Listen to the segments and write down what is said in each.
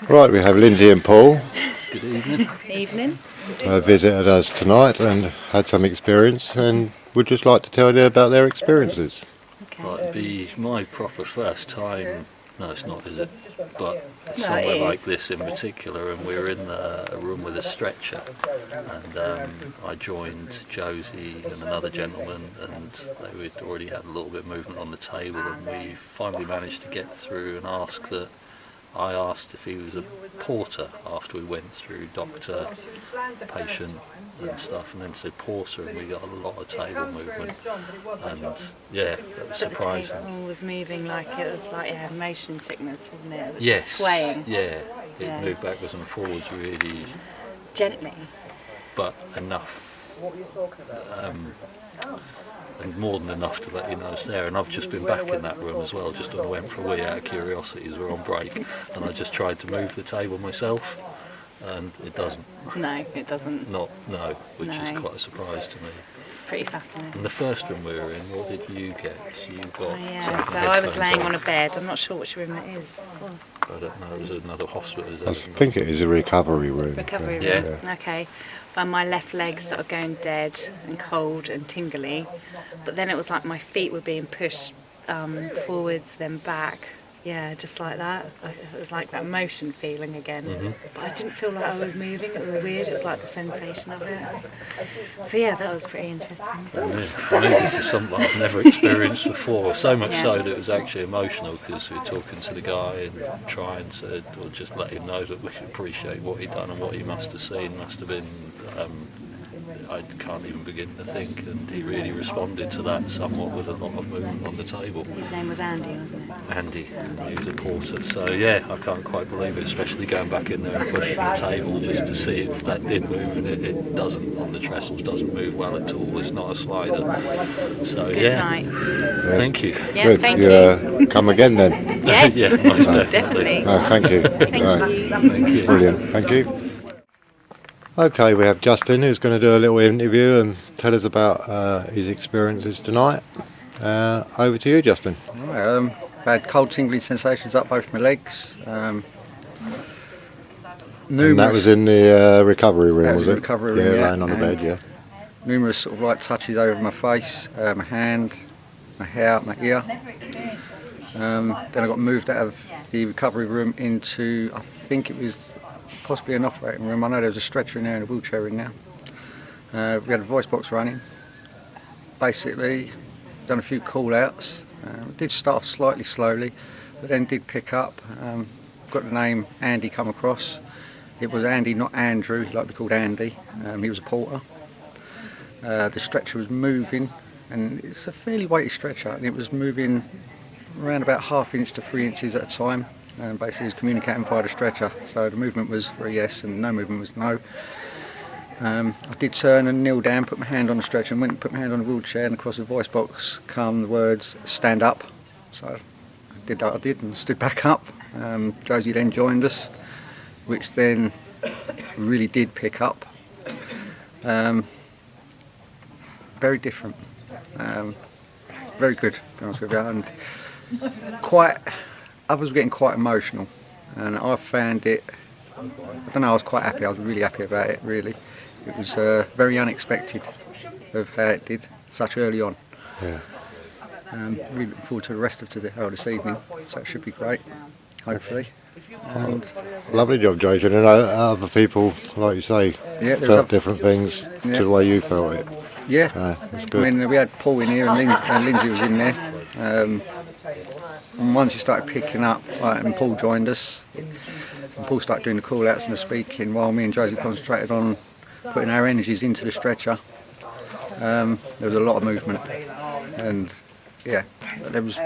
Right, we have Lynsey and Paul. Good evening. Evening. Visited us tonight and had some experience, and would just like to tell you about their experiences. Okay. Well, it'd be my proper first time. No, it's not, is it? But No, somewhere it is. like this in particular, and we were in a room with a stretcher, and I joined Josie and another gentleman, and we'd already had a little bit of movement on the table, and we finally managed to get through and I asked if he was a porter after we went through doctor, patient and stuff, and then said porter, and we got a lot of table movement, and yeah, that was surprising. The table was moving like it was like it had motion sickness, wasn't it? It was Yes, just swaying. yeah, it Yeah. moved backwards and forwards really, Gently. but enough, and more than enough to let you know it's there. And I've just been back in that room as well, just when I went for a wee out of curiosity as we're on break, and I just tried to move the table myself, and it doesn't. No, it doesn't. Which is No. quite a surprise to me. It's pretty fascinating. And the first room we were in, what did you get? So you got Oh, yeah, some so I was headphones laying on a bed. I'm not sure which room it is. I don't know, it was another hospital. Is I it? think it is a recovery room. Recovery Yeah. room. Okay. And my left legs started going dead and cold and tingly. But then it was like my feet were being pushed forwards, then back. Yeah, just like that. It was like that motion feeling again. Mm-hmm. But I didn't feel like I was moving. It was weird. It was like the sensation of it. So yeah, that was pretty interesting. Yeah, for me, this is something I've never experienced before. So much Yeah. so that it was actually emotional, because we were talking to the guy and trying to, or just let him know that we appreciate what he'd done and what he must have seen. Must have been, I can't even begin to think, and he really responded to that somewhat with a lot of movement on the table. His name was Andy, wasn't it? Andy, he was a porter, so yeah, I can't quite believe it, especially going back in there and pushing the table just to see if that did move, and it doesn't, on the trestles, doesn't move well at all. It's not a slider, so Good yeah, night. thank you. Yeah, Good. thank you. Come again then. Yes, Yeah, most definitely. No, thank you. Thank you. Thank you. Brilliant. Thank you. Okay, we have Justin, who's going to do a little interview and tell us about his experiences tonight. Over to you, Justin. I've had cold tingling sensations up both my legs. And that was in the recovery room, That was was it? the recovery room, Yeah, yeah. lying on the bed, yeah. numerous sort of light touches over my face, my hand, my hair, my ear. Then I got moved out of the recovery room into, I think it was possibly an operating room. I know there was a stretcher in there and a wheelchair in there. We had a voice box running. Basically, done a few call outs. Did start off slightly slowly, but then did pick up. Got the name Andy come across. It was Andy, not Andrew. He liked to be called Andy. He was a porter. The stretcher was moving, and it's a fairly weighty stretcher, and it was moving around about 1/2 inch to 3 inches at a time. And basically, it was communicating via the stretcher. So the movement was for a yes, and no movement was no. I did turn and kneel down, put my hand on the stretcher, and went and put my hand on the wheelchair, and across the voice box come the words "stand up." So I did that. I did, and stood back up. Josie then joined us, which then really did pick up. Very different, very good, to be honest with you, and others were getting quite emotional, and I found it, I don't know, I was quite happy. I was really happy about it, really. It was very unexpected of how it did such early on. Yeah. Really looking forward to the rest of this evening, so it should be great, hopefully. And Lovely job, Josie. And other people, like you say, Yeah, there felt was different things to Yeah. the way you felt it. yeah, It's I good. mean, we had Paul in here and Lynsey was in there. And once you started picking up, and Paul joined us, and Paul started doing the call outs and the speaking while me and Josie concentrated on putting our energies into the stretcher. There was a lot of movement, and yeah, there was,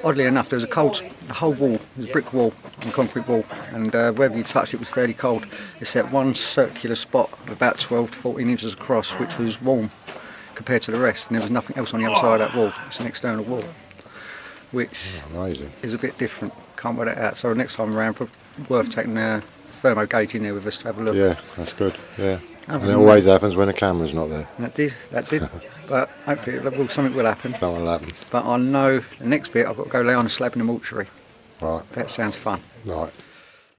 oddly enough, there was a whole wall, there was a brick wall, a concrete wall, and wherever you touched it was fairly cold, except one circular spot about 12 to 14 inches across, which was warm compared to the rest, and there was nothing else on the other side of that wall. It's an external wall, which Amazing. is a bit different. Can't work it out. So next time around, worth taking a thermo gauge in there with us to have a look. Yeah, that's good. Yeah. Other And it than always happens when the camera's not there. That did. But hopefully something will happen. Something will happen. But I know the next bit I've got to go lay on a slab in the mortuary. Right. That sounds fun. Right.